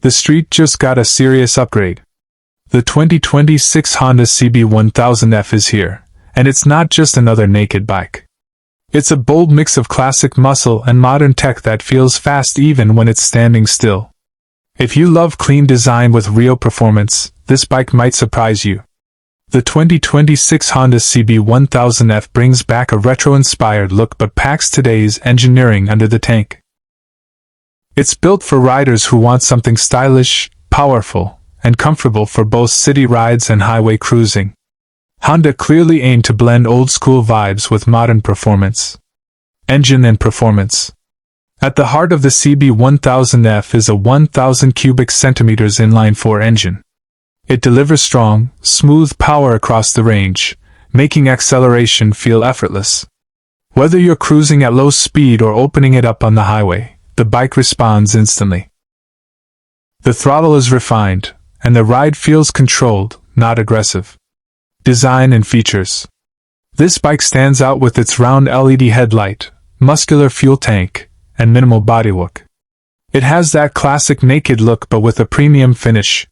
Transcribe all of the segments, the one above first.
The street just got a serious upgrade. The 2026 Honda CB1000F is here, and it's not just another naked bike. It's a bold mix of classic muscle and modern tech that feels fast even when it's standing still. If you love clean design with real performance, this bike might surprise you. The 2026 Honda CB1000F brings back a retro-inspired look but packs today's engineering under the tank. It's built for riders who want something stylish, powerful, and comfortable for both city rides and highway cruising. Honda clearly aimed to blend old-school vibes with modern performance. Engine and performance. At the heart of the CB1000F is a 1,000 cubic centimeters inline-4 engine. It delivers strong, smooth power across the range, making acceleration feel effortless. Whether you're cruising at low speed or opening it up on the highway, the bike responds instantly. The throttle is refined, and the ride feels controlled, not aggressive. Design and features. This bike stands out with its round LED headlight, muscular fuel tank, and minimal bodywork. It has that classic naked look but with a premium finish.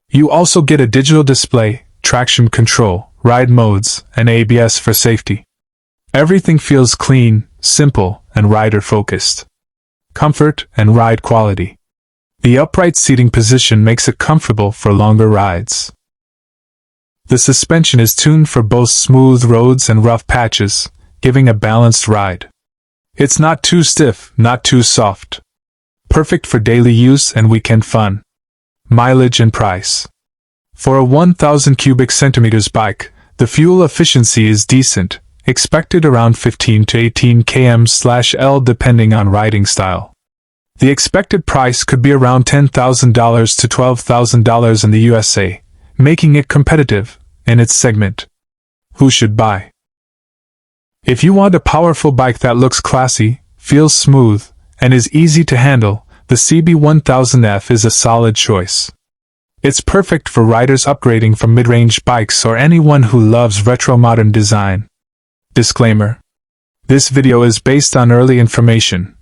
You also get a digital display, traction control, ride modes, and ABS for safety. Everything feels clean, simple, and rider-focused. Comfort and ride quality. The upright seating position makes it comfortable for longer rides. The suspension is tuned for both smooth roads and rough patches, giving a balanced ride. It's not too stiff, not too soft. Perfect for daily use and weekend fun. Mileage and price. For a 1,000 cubic centimeters bike, the fuel efficiency is decent, expected around 15 to 18 km/L depending on riding style. The expected price could be around $10,000 to $12,000 in the USA, making it competitive in its segment. Who should buy? If you want a powerful bike that looks classy, feels smooth, and is easy to handle, the CB1000F is a solid choice. It's perfect for riders upgrading from mid-range bikes or anyone who loves retro modern design. Disclaimer: this video is based on early information,